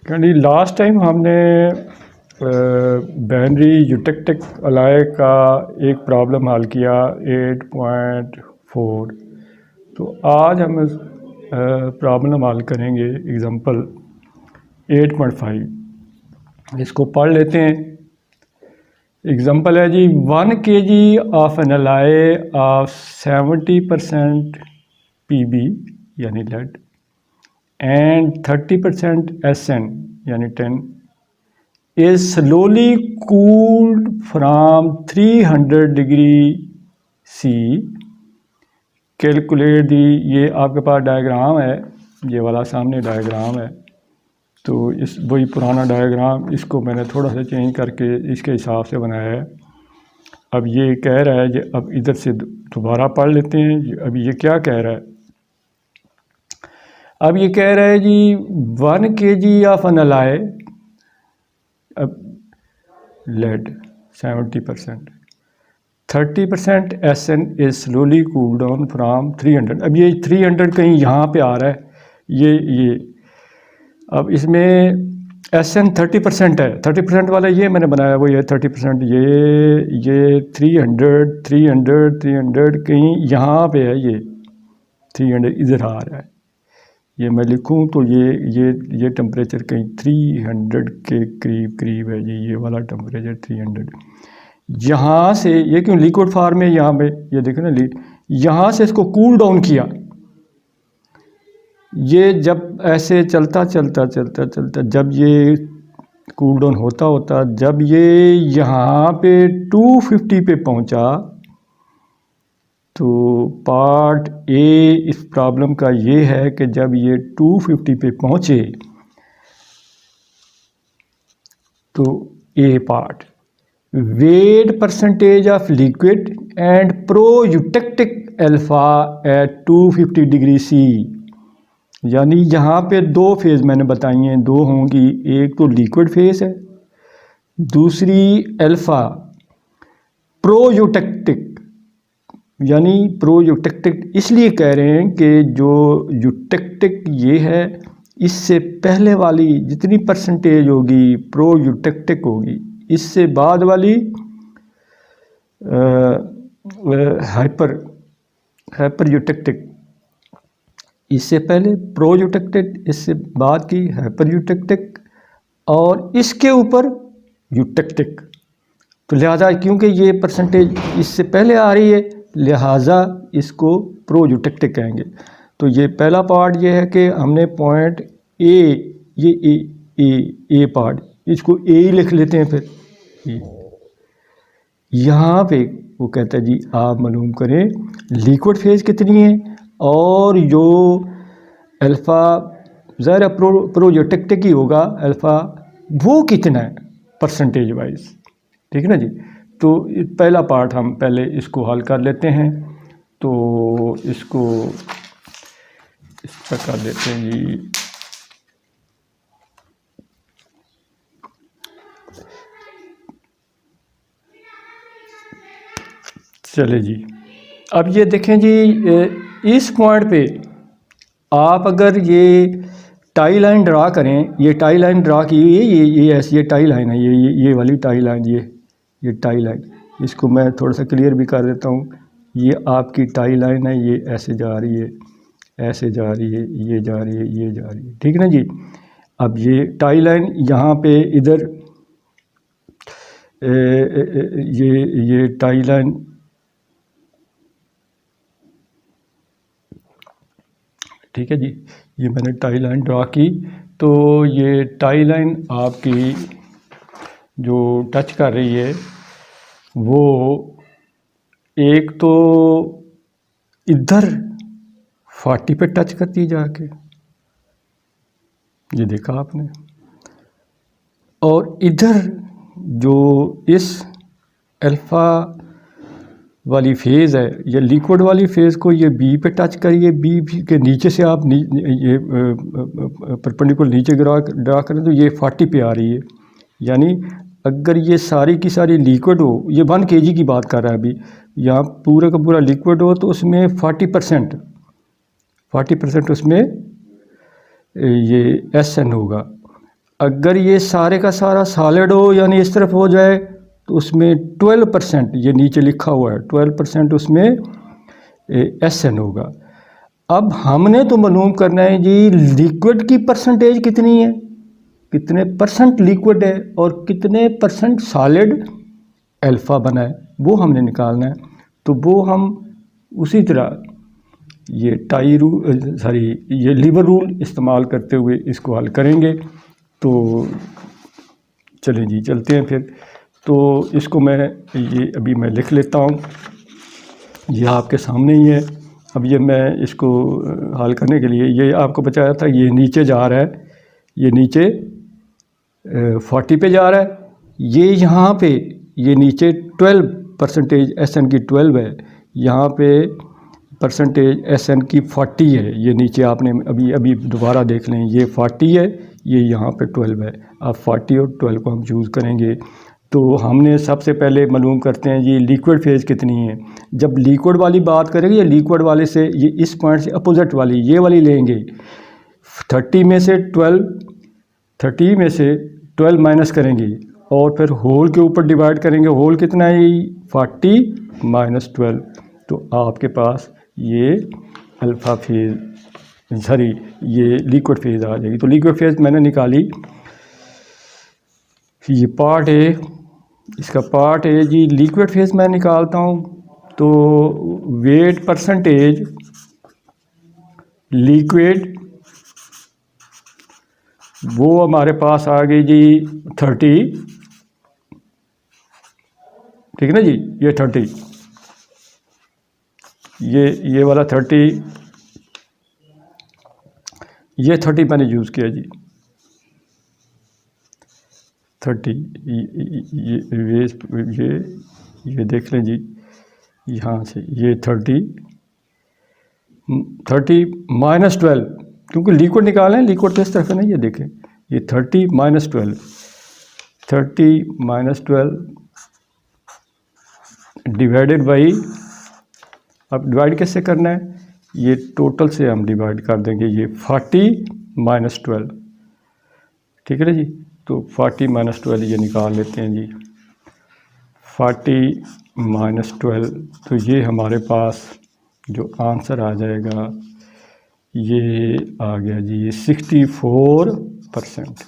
यानी last time हमने binary eutectic अलाय का एक प्रॉब्लम हल किया 8.4। तो आज हम प्रॉब्लम हल करेंगे एग्जांपल 8.5। इसको पढ़ लेते हैं। एग्जांपल है जी 1 kg of an alloy of 70% Pb यानी लेड एंड 30% SN यानी 10 is slowly cooled from 300 degree C। Calculate the, ये आपके पास डायग्राम है, ये वाला सामने डायग्राम है। तो इस वही पुराना डायग्राम, इसको मैंने थोड़ा सा चेंज करके इसके हिसाब से बनाया है। अब ये कह रहा है कि अब इधर से दोबारा पढ़ लेते हैं। अब ये क्या कह रहा है? अब ये कह रहा है जी 1 kg ऑफ एन अलाय, अब lead 70%, 30% SN is slowly cooled down from 300। अब ये 300 कहीं यहाँ पे आ रहा है, ये अब इसमें SN 30% है। 30% वाला ये मैंने बनाया, वो ये 30%, ये 300 कहीं यहाँ पे है, ये 300 इधर आ रहा है। ये मैं लिखूं तो ये टेम्परेचर कहीं 300 के करीब है जी। ये वाला टेम्परेचर 300, यहाँ से ये क्यों लिक्विड फॉर्म में, यहाँ पे ये देखो ना, यहाँ से इसको कूल डाउन किया। ये जब ऐसे चलता जब ये कूल डाउन होता जब ये यहाँ पे 250 पे पहुँचा, तो पार्ट ए इस प्रॉब्लम का ये है कि जब ये 250 पे पहुँचे तो a part weight percentage of liquid and proeutectic alpha at 250 degree C। यानी यहाँ पे दो फेज़ मैंने बताई हैं, दो होंगी। एक तो लिक्विड फेज़ है, दूसरी अल्फा प्रोयूटेक्टिक। यानी प्रोयूटेक्टिक इसलिए कह रहे हैं कि जो यूटेक्टिक ये है, इससे पहले वाली जितनी परसेंटेज होगी प्रोयूटेक्टिक होगी, इससे बाद वाली हाइपर यूटेक्टिक। इससे पहले प्रोयूटेक्टिक, इससे बाद की हाइपर यूटेक्टिक, और इसके ऊपर यूटेक्टिक। तो लिहाजा क्योंकि ये परसेंटेज इससे पहले आ रही है, लिहाजा इसको प्रोयूटेक्टिक कहेंगे। तो ये पहला पार्ट ये है कि हमने पॉइंट ए, ये ए पार्ट, इसको ए ही लिख लेते हैं। फिर यहाँ पे वो कहता है जी आप मालूम करें लिक्विड फेज़ कितनी है और जो अल्फ़ा ज़ाहिर प्रोयूटेक्टिक ही होगा, अल्फ़ा वो कितना है परसेंटेज वाइज। ठीक है ना जी। तो पहला पार्ट हम पहले इसको हल कर लेते हैं। तो इसको इस पर कर देते हैं जी। चले जी, अब ये देखें जी, इस पॉइंट पे आप अगर ये टाई लाइन ड्रा करें, ये टाई लाइन ड्रा की ये ऐसी ये टाई लाइन है, ये वाली टाई लाइन, ये टाई लाइन, इसको मैं थोड़ा सा क्लियर भी कर देता हूँ। ये आपकी टाई लाइन है, ये ऐसे जा रही है, ऐसे जा रही है, ये जा रही है, ये जा रही है। ठीक है ना जी। अब ये टाई लाइन यहाँ पे इधर ये टाई लाइन, ठीक है जी, ये मैंने टाई लाइन ड्रा की। तो ये टाई लाइन आपकी जो टच कर रही है वो एक तो इधर 40 पे टच करती है जाके, ये देखा आपने, और इधर जो इस अल्फ़ा वाली फेज़ है, ये लिक्विड वाली फेज़ को ये बी पे टच करिए। बी के नीचे से आप ये परपेंडिकुलर नीचे ड्रा करें तो ये 40 पे आ रही है। यानी अगर ये सारी की सारी लिक्विड हो, ये 1 kg की बात कर रहा है अभी, यहाँ पूरा का पूरा लिक्विड हो, तो उसमें 40% उसमें ये SN होगा। अगर ये सारे का सारा सॉलिड हो यानी इस तरफ हो जाए तो उसमें 12%, ये नीचे लिखा हुआ है 12% उसमें SN होगा। अब हमने तो मालूम करना है जी लिक्विड की परसेंटेज कितनी है, कितने परसेंट लिक्विड है और कितने परसेंट सॉलिड अल्फ़ा बना है, वो हमने निकालना है। तो वो हम उसी तरह ये ये लीवर रूल इस्तेमाल करते हुए इसको हल करेंगे। तो चलें जी चलते हैं फिर। तो इसको ये अभी मैं लिख लेता हूँ, ये आपके सामने ही है। अब ये मैं इसको हल करने के लिए ये आपको बताया था, ये नीचे जा रहा है, ये नीचे 40 पे जा रहा है, ये यहाँ पे ये नीचे 12% SN की 12 है, यहाँ पे परसेंटेज SN की 40 है। ये नीचे आपने अभी दोबारा देख लें, ये 40 है, ये यहाँ पे 12 है। अब 40 और 12 को हम चूज़ करेंगे। तो हमने सबसे पहले मालूम करते हैं ये लिक्विड फेज़ कितनी है। जब लिक्विड वाली बात करेंगे, ये लिक्विड वाले से ये इस पॉइंट से अपोजिट वाली ये वाली लेंगे, 30 में से 12 माइनस करेंगे और फिर होल के ऊपर डिवाइड करेंगे। होल कितना है, 40 माइनस 12, तो आपके पास ये अल्फ़ा फेज़ सॉरी ये लिक्विड फेज़ आ जाएगी। तो लिक्विड फेज़ मैंने निकाली, ये पार्ट है, इसका पार्ट है जी लिक्विड फेज़ मैं निकालता हूँ। तो वेट परसेंटेज लिक्विड वो हमारे पास आ गई जी 30, ठीक है ना जी, ये 30, ये वाला 30, ये 30 मैंने यूज़ किया जी 30। ये देख लें जी, यहाँ से ये 30 माइनस 12, क्योंकि लिक्विड निकालें, लिक्विड तो इस तरफ है ना, ये देखें, ये 30 माइनस 12, 30 माइनस 12 डिवाइडेड बाई, अब डिवाइड कैसे करना है, ये टोटल से हम डिवाइड कर देंगे, ये 40 माइनस 12, ठीक है ना जी। तो 40 माइनस 12 ये निकाल लेते हैं जी, 40 माइनस 12, तो ये हमारे पास जो आंसर आ जाएगा ये आ गया जी, ये 64%,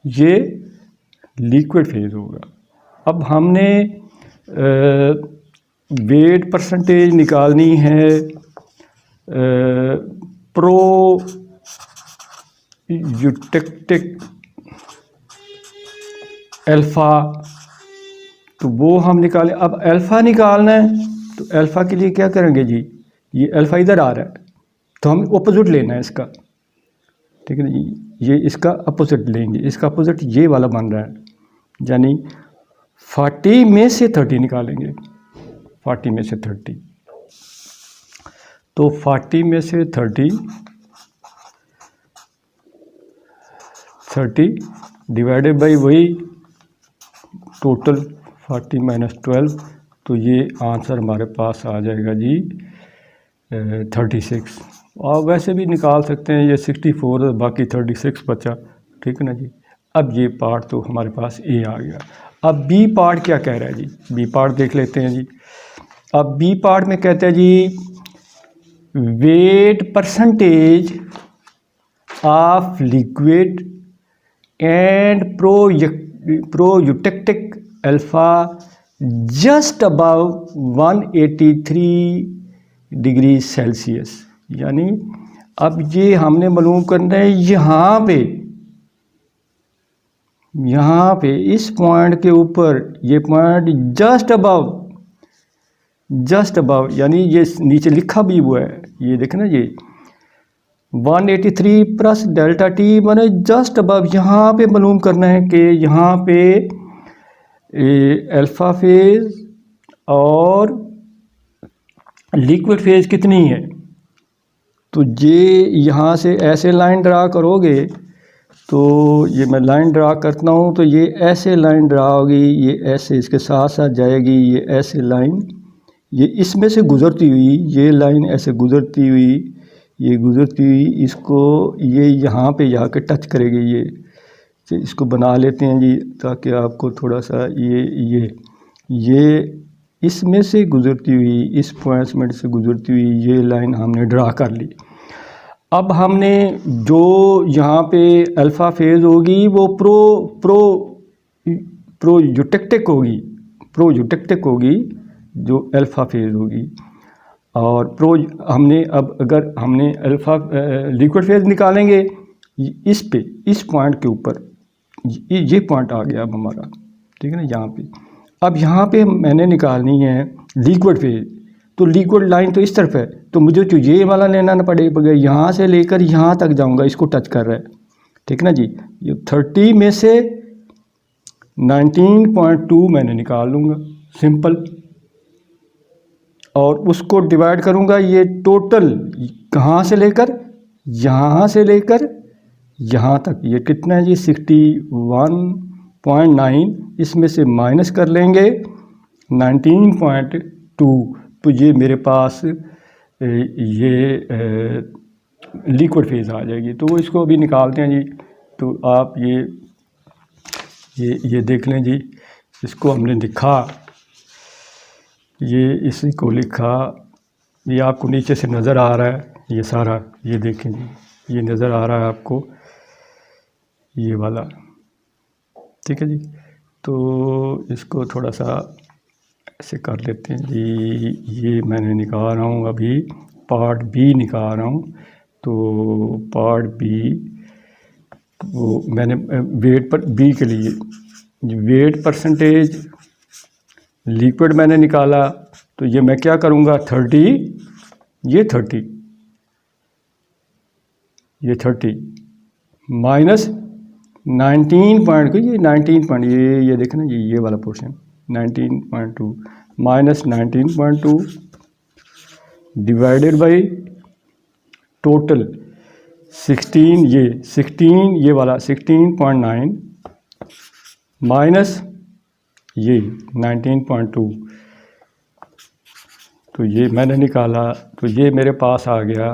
ये लिक्विड फेज़ होगा। अब हमने वेट परसेंटेज निकालनी है प्रो यूटेक्टिक अल्फ़ा, तो वो हम निकालें। अब अल्फ़ा निकालना है, तो अल्फ़ा के लिए क्या करेंगे जी, ये अल्फ़ा इधर आ रहा है तो हम अपोजिट लेना है इसका, ठीक है ना जी, ये इसका अपोजिट लेंगे, इसका अपोजिट ये वाला बन रहा है, यानी 40 में से 30 निकालेंगे, 40 में से 30, तो 40 में से 30 डिवाइडेड बाई वही टोटल 40 माइनस 12, तो ये आंसर हमारे पास आ जाएगा जी 36। और वैसे भी निकाल सकते हैं, ये 64 बाकी 36 बचा, ठीक है ना जी। अब ये पार्ट तो हमारे पास ए आ गया। अब बी पार्ट क्या कह रहा है जी, बी पार्ट देख लेते हैं जी। अब बी पार्ट में कहते हैं जी weight percentage of liquid and proeutectic alpha just above 183 degree Celsius, यानी अब ये हमने मालूम करना है यहाँ पे इस पॉइंट के ऊपर, ये पॉइंट जस्ट अबव यानी ये नीचे लिखा भी हुआ है, ये देखें ना, ये 183 प्लस डेल्टा टी माने जस्ट अबव, यहाँ पे मालूम करना है कि यहाँ पे अल्फ़ा फेज़ और लिक्विड फेज़ कितनी है। तो ये यहाँ से ऐसे लाइन ड्रा करोगे, तो ये मैं लाइन ड्रा करता हूँ, तो ये ऐसे लाइन ड्रा होगी, ये ऐसे इसके साथ साथ जाएगी, ये ऐसे लाइन, ये इसमें से गुज़रती हुई, ये लाइन ऐसे गुज़रती हुई, ये गुज़रती हुई इसको ये यहाँ पे जाके टच करेगी, से इसको बना लेते हैं जी, ताकि आपको थोड़ा सा ये इसमें से गुज़रती हुई, इस पॉइंट से गुज़रती हुई ये लाइन हमने ड्रा कर ली। अब हमने जो यहाँ पे अल्फ़ा फेज़ होगी वो प्रोयूटेक्टिक होगी जो अल्फ़ा फेज़ होगी। और हमने अब अगर हमने अल्फ़ा लिक्विड फेज़ निकालेंगे इस पॉइंट के ऊपर, ये पॉइंट आ गया अब हमारा, ठीक है ना, यहाँ पे। अब यहाँ पे मैंने निकालनी है लिक्विड फेज़, तो लिक्विड लाइन तो इस तरफ है, तो मुझे तो ये वाला लेना ना पड़ेगा, यहाँ से लेकर यहाँ तक जाऊँगा, इसको टच कर रहा है, ठीक है ना जी। ये 30 में से 19.2 मैंने निकाल लूँगा सिंपल, और उसको डिवाइड करूँगा ये टोटल कहाँ से लेकर यहाँ तक, ये कितना है जी 61.9, इसमें से माइनस कर लेंगे 19.2, तो ये मेरे पास ये लिक्विड फेज़ आ जाएगी। तो इसको अभी निकालते हैं जी। तो आप ये देख लें जी, इसको हमने लिखा, ये इसी को लिखा, ये आपको नीचे से नज़र आ रहा है, ये सारा ये देखें जी, ये नज़र आ रहा है आपको ये वाला, ठीक है जी। तो इसको थोड़ा सा ऐसे कर लेते हैं जी। ये मैंने निकाल रहा हूँ, अभी पार्ट बी निकाल रहा हूँ। तो पार्ट बी वो मैंने वेट पर बी के लिए वेट परसेंटेज लिक्विड मैंने निकाला, तो ये मैं क्या करूँगा 30 माइनस 19 पॉइंट को, ये 19 पॉइंट ये देखें ना, ये वाला portion 19.2 minus 19.2 divided by total 16 ये वाला 16.9 माइनस ये 19.2, तो ये मैंने निकाला, तो ये मेरे पास आ गया,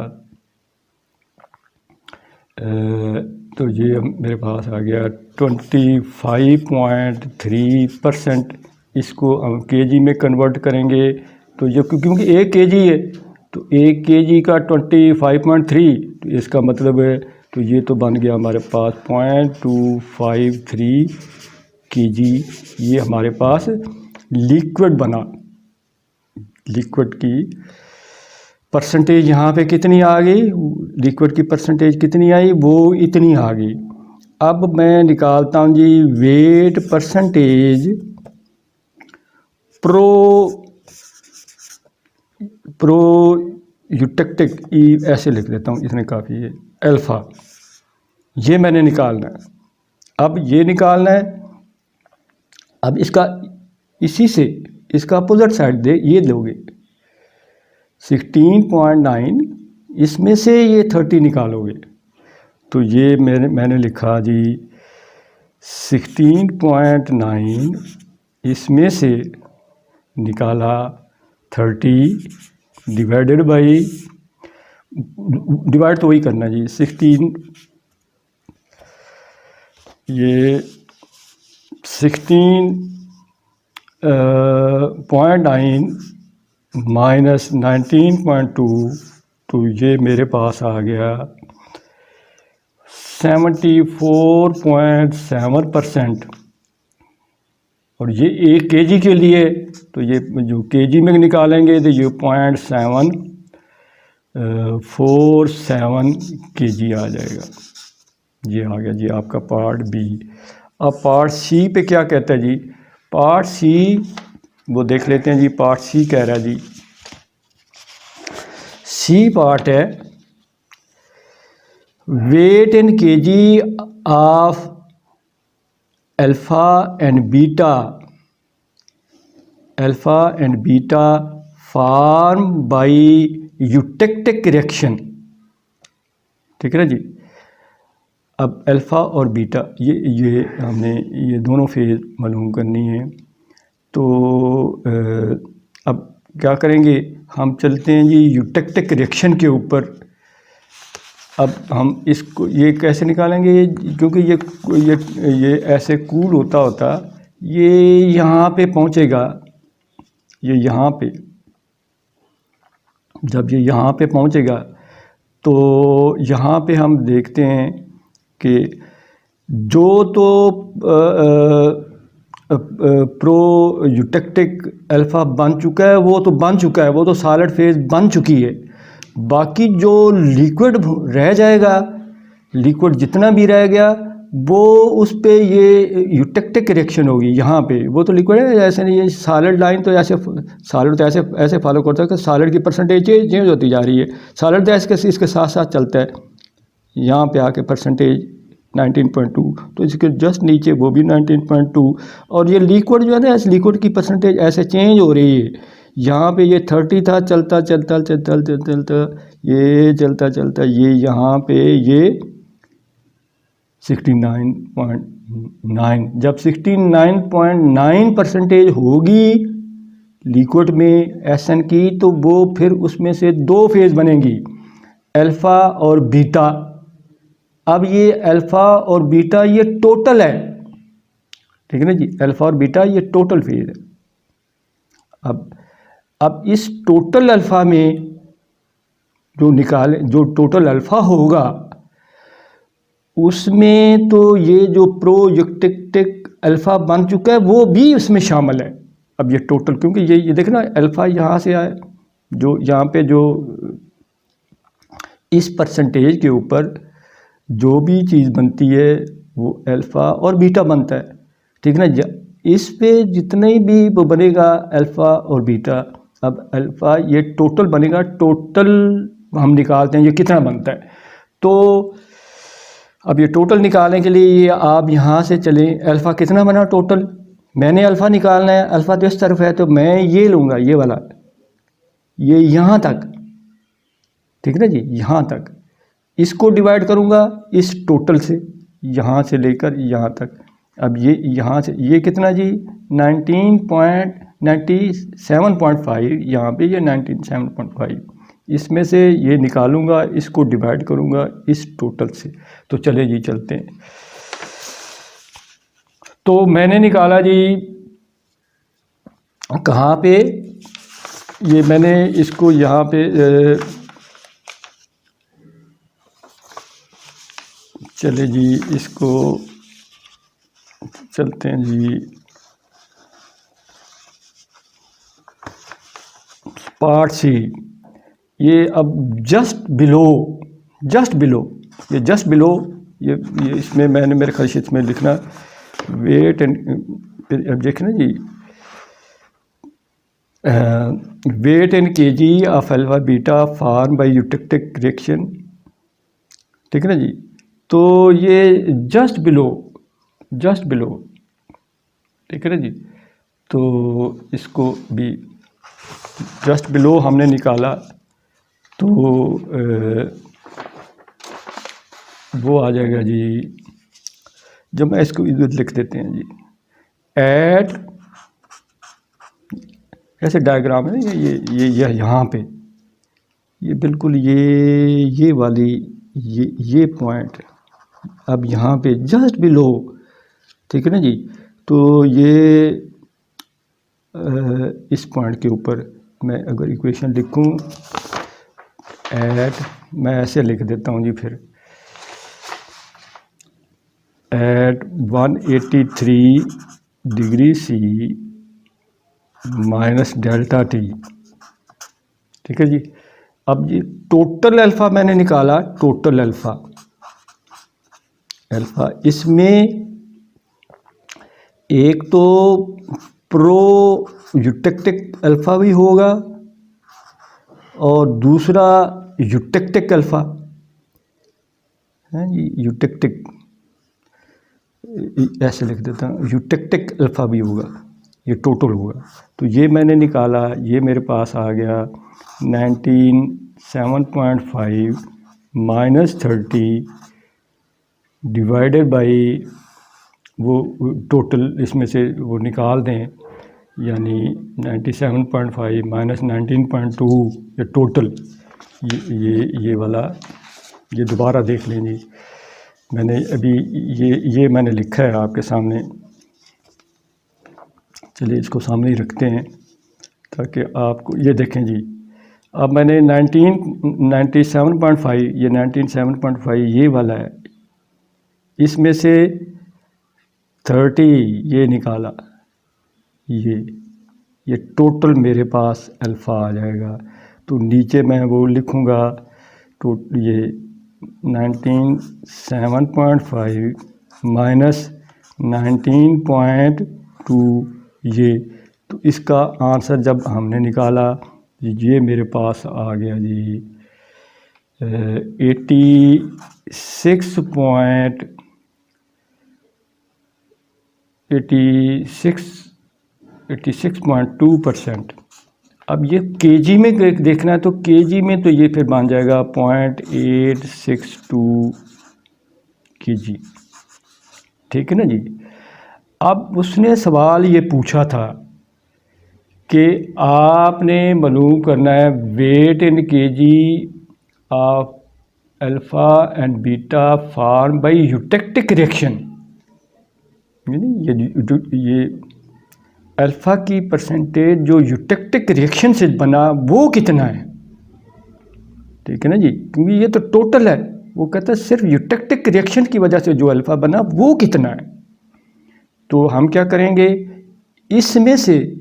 तो ये मेरे पास आ गया 25.3%। इसको हम केजी में कन्वर्ट करेंगे, तो ये क्योंकि 1 केजी है, तो 1 केजी का 25.3, तो इसका मतलब है, तो ये तो बन गया हमारे पास 0.253 केजी। ये हमारे पास लिक्विड बना। लिक्विड की परसेंटेज यहाँ पे कितनी आ गई, लिक्विड की परसेंटेज कितनी आई, वो इतनी आ गई। अब मैं निकालता हूँ जी वेट परसेंटेज प्रोयूटेक्टिक, ऐसे लिख देता हूँ, इतने काफ़ी है, अल्फ़ा, ये मैंने निकालना है। अब ये निकालना है, अब इसका इसी से इसका अपोजिट साइड दे ये लोगे 16.9, इसमें से ये 30 निकालोगे, तो ये मैंने लिखा जी 16.9, इसमें से निकाला 30 डिवाइडेड बाई, डिवाइड तो वही करना जी 16, ये 16.9 माइनस 19.2, तो ये मेरे पास आ गया 74.7%। और ये 1 केजी के लिए, तो ये जो केजी में निकालेंगे तो ये 0.747 केजी आ जाएगा। ये आ गया जी आपका पार्ट बी। अब पार्ट सी पे क्या कहता है जी, पार्ट सी वो देख लेते हैं जी। पार्ट सी कह रहा है जी, सी पार्ट है weight in kg of alpha and beta form by eutectic reaction, ठीक है ना जी। अब अल्फ़ा और बीटा ये हमने ये दोनों फेज़ मालूम करनी है। तो अब क्या करेंगे, हम चलते हैं जी यूटेक्टिक रिएक्शन के ऊपर। अब हम इसको ये कैसे निकालेंगे, क्योंकि ये ऐसे कूल होता ये यहाँ पे पहुँचेगा, ये यहाँ पे, जब ये यहाँ पे पहुँचेगा तो यहाँ पे हम देखते हैं कि जो तो प्रो यूटेक्टिक अल्फ़ा बन चुका है, वो तो बन चुका है, वो तो सॉलिड फेज बन चुकी है। बाकी जो लिक्विड रह जाएगा, लिक्विड जितना भी रह गया वो उस पे ये यूटेक्टिक रिएक्शन होगी यहाँ पे। वो तो लिक्विड है, ऐसे नहीं, ये सॉलिड लाइन तो ऐसे, सॉलिड तो ऐसे ऐसे फॉलो करता है कि सॉलिड की परसेंटेज चेंज होती जा रही है। सॉलिड तो ऐसे इसके साथ साथ चलता है, यहाँ पे आके परसेंटेज 19.2, तो इसके जस्ट नीचे वो भी 19.2। और ये लिक्विड जो है ना, इस लिक्विड की परसेंटेज ऐसे चेंज हो रही है। यहाँ पे ये 30 था, चलता चलता चलता चलता चलता ये चलता चलता ये यहाँ पे ये 69.9। जब 69.9 परसेंटेज होगी लिक्विड में SN की, तो वो फिर उसमें से दो फेज बनेंगी, अल्फ़ा और बीटा। अब ये अल्फ़ा और बीटा ये टोटल है, ठीक है ना जी, अल्फ़ा और बीटा ये टोटल फेज है। अब इस टोटल अल्फ़ा में जो टोटल अल्फ़ा होगा उसमें तो ये जो प्रो यूटेक्टिक अल्फ़ा बन चुका है वो भी उसमें शामिल है। अब ये टोटल, क्योंकि ये देखना अल्फ़ा यहाँ से आए, जो यहाँ पे जो इस परसेंटेज के ऊपर जो भी चीज़ बनती है वो अल्फ़ा और बीटा बनता है, ठीक है ना। इस पे जितने भी वो बनेगा अल्फ़ा और बीटा, अब अल्फ़ा ये टोटल बनेगा, टोटल हम निकालते हैं ये कितना बनता है। तो अब ये टोटल निकालने के लिए ये आप यहाँ से चलें, अल्फ़ा कितना बना टोटल, मैंने अल्फ़ा निकालना है, अल्फ़ा तो इस तरफ है तो मैं ये लूँगा, ये वाला, ये यहाँ तक, ठीक है ना जी, यहाँ तक इसको डिवाइड करूँगा इस टोटल से, यहाँ से लेकर यहाँ तक। अब ये यहाँ से ये कितना जी 97.5, यहाँ पे ये 97.5, इसमें से ये निकालूंगा, इसको डिवाइड करूँगा इस टोटल से। तो चले जी चलते हैं। तो मैंने निकाला जी कहाँ पे, ये मैंने इसको यहाँ पे चले जी इसको चलते हैं जी, पार्ट सी। ये अब जस्ट बिलो ये इसमें मैंने मेरे ख्याल से इसमें लिखना वेट एंड, अब देखना जी weight and kg of alpha beta form by eutectic reaction, ठीक है ना जी। तो ये जस्ट बिलो, ठीक है ना जी। तो इसको भी जस्ट बिलो हमने निकाला, तो वो आ जाएगा जी, जब मैं इसको इधर लिख देते हैं जी, एट, ऐसे डायग्राम है ये यहाँ पे, ये बिल्कुल ये वाली ये पॉइंट, अब यहाँ पे जस्ट बिलो, ठीक है ना जी। तो ये इस पॉइंट के ऊपर मैं अगर इक्वेशन लिखूं, एट, मैं ऐसे लिख देता हूँ जी, फिर at 183 degree C minus delta T, ठीक है जी। अब ये टोटल अल्फ़ा मैंने निकाला, टोटल अल्फ़ा, इसमें एक तो प्रो यूटेक्टिक अल्फ़ा भी होगा और दूसरा यूटेक्टिक अल्फ़ा है जी, यूटेक्टिक, ऐसे लिख देता हूँ, यूटेक्टिक अल्फ़ा भी होगा, ये टोटल होगा। तो ये मैंने निकाला, ये मेरे पास आ गया 97.5 माइनस 30 डिवाइडेड बाई वो टोटल, इसमें से वो निकाल दें, यानी 97.5 माइनस 19.2, ये टोटल ये वाला ये दोबारा देख लें जी। मैंने अभी ये मैंने लिखा है आपके सामने, चलिए इसको सामने ही रखते हैं ताकि आपको ये देखें जी। अब मैंने 97.5 ये 97.5 ये वाला है, इसमें से 30 ये निकाला, ये टोटल मेरे पास अल्फ़ा आ जाएगा। तो नीचे मैं वो लिखूँगा तो ये 97.5 माइनस 19.2 ये, तो इसका आंसर जब हमने निकाला ये मेरे पास आ गया जी 86.2%। अब ये केजी में देखना है तो केजी में तो ये फिर बन जाएगा 0.862 केजी, ठीक है ना जी। अब उसने सवाल ये पूछा था कि आपने मालूम करना है weight in kg of alpha and beta form by eutectic reaction, ये अल्फ़ा की परसेंटेज जो यूटेक्टिक रिएक्शन से बना वो कितना है, ठीक है ना जी। क्योंकि ये तो टोटल है, वो कहता है सिर्फ यूटेक्टिक रिएक्शन की वजह से जो अल्फ़ा बना वो कितना है। तो हम क्या करेंगे, इसमें से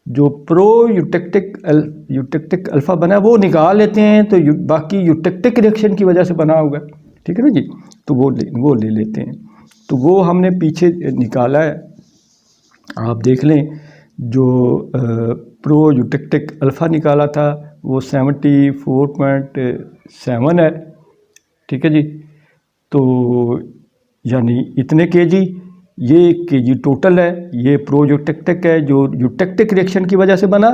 जो प्रो यूटेक्टिक अल्फ़ा बना वो निकाल लेते हैं, तो बाकी यूटेक्टिक रिएक्शन की वजह से बना होगा, ठीक है ना जी। तो वो ले लेते हैं। तो वो हमने पीछे निकाला है, आप देख लें। जो प्रो यूटेक्टिक अल्फ़ा निकाला था वो 74.7 है, ठीक है जी। तो यानी इतने केजी, ये केजी टोटल है, ये प्रो यूटेक्टिक है जो यूटेक्टिक रिएक्शन की वजह से बना,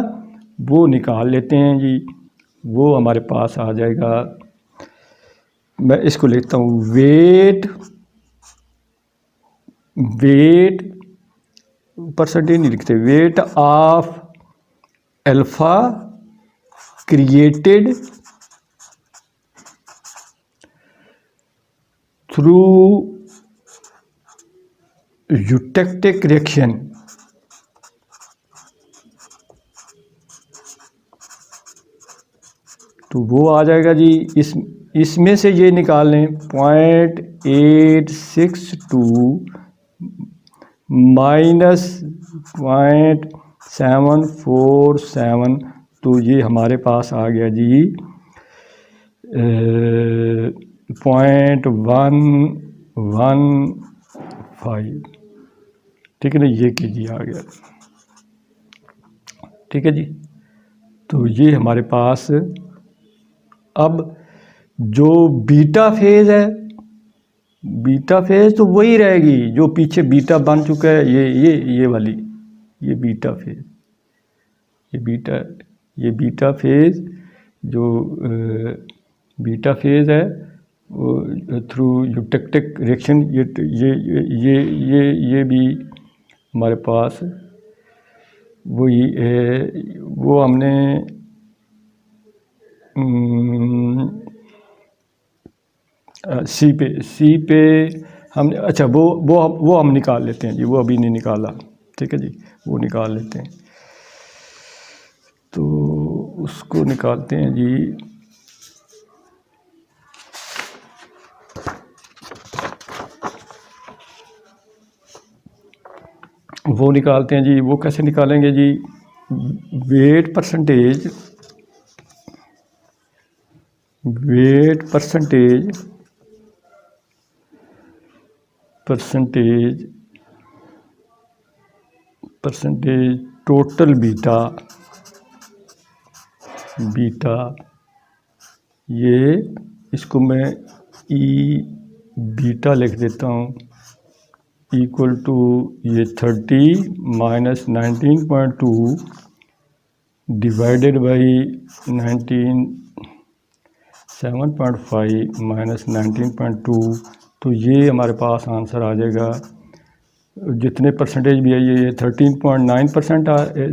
वो निकाल लेते हैं जी। वो हमारे पास आ जाएगा, मैं इसको लेता हूँ वेट परसेंटेज नहीं लिखते, weight of alpha created through eutectic reaction, तो वो आ जाएगा जी। इसमें से ये निकाल लें 0.862 माइनस 0.747, तो ये हमारे पास आ गया जी 0.115, ठीक है ना, ये केजी आ गया, ठीक है जी। तो ये हमारे पास अब जो बीटा फेज़ है, बीटा फेज़ तो वही रहेगी जो पीछे बीटा बन चुका है, ये वाली, ये बीटा फेज़, ये बीटा फेज़ जो बीटा फेज़ है वो थ्रू यूटेक्टिक रिएक्शन, ये भी हमारे पास वही है। वो हमने सी पे हमने, अच्छा वो हम निकाल लेते हैं जी, वो अभी नहीं निकाला, ठीक है जी, वो निकाल लेते हैं। तो उसको निकालते हैं जी, वो निकालते हैं जी। वो कैसे निकालेंगे जी, वेट परसेंटेज टोटल बीटा, ये इसको मैं ई बीटा लिख देता हूँ, इक्वल टू ये 30 माइनस 19.2 डिवाइडेड बाई 7.5 माइनस 19.2, तो ये हमारे पास आंसर आ जाएगा। जितने परसेंटेज भी है ये 13.9%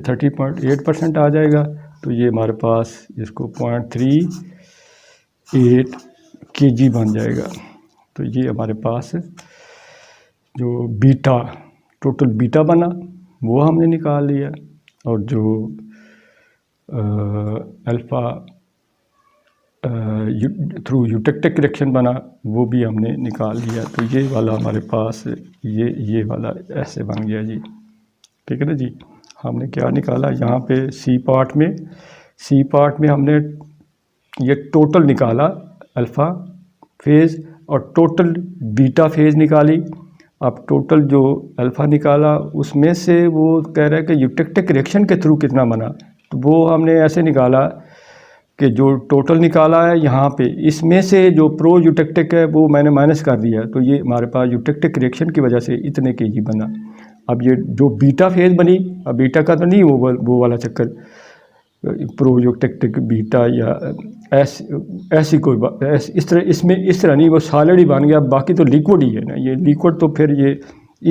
30.8% आ जाएगा। तो ये हमारे पास इसको 0.38 kg बन जाएगा। तो ये हमारे पास जो बीटा, टोटल बीटा बना वो हमने निकाल लिया, और जो अल्फ़ा थ्रू यूटेक्टिक रिएक्शन बना वो भी हमने निकाल लिया। तो ये वाला हमारे पास ये वाला ऐसे बन गया जी। ठीक है ना जी। हमने क्या निकाला यहाँ पे सी पार्ट में हमने ये टोटल निकाला, अल्फ़ा फेज़ और टोटल बीटा फेज़ निकाली। अब टोटल जो अल्फ़ा निकाला उसमें से वो कह रहा है कि यूटेक्टिक रिएक्शन के थ्रू कितना बना, तो वो हमने ऐसे निकाला कि जो टोटल निकाला है यहाँ पे, इसमें से जो प्रो यूटेक्टिक है वो मैंने माइनस कर दिया, तो ये हमारे पास यूटेक्टिक रिएक्शन की वजह से इतने kg बना। अब ये जो बीटा फेज़ बनी, अब बीटा का तो नहीं वो वाला चक्कर, प्रो यूटेक्टिक बीटा या ऐसी कोई इस तरह नहीं, वो सॉलिड ही बन गया। बाकी तो लिक्विड ही है ना, ये लिक्विड तो फिर ये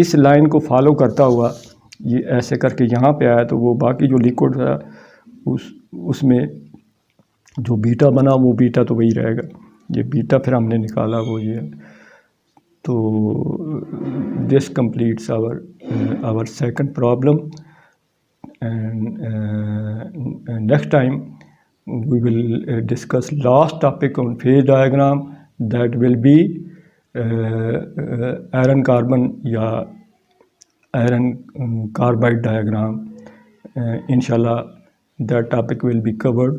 इस लाइन को फॉलो करता हुआ ये ऐसे करके यहाँ पे आया, तो वो बाकी जो लिक्विड था उसमें जो बीटा बना वो बीटा तो वही रहेगा। ये बीटा फिर हमने निकाला वो ये। तो this completes our second problem, and next time we will discuss last topic on phase diagram, that will be iron carbon या iron carbide diagram. Inshallah that topic will be covered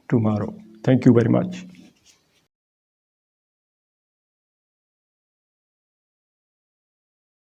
tomorrow. Thank you very much.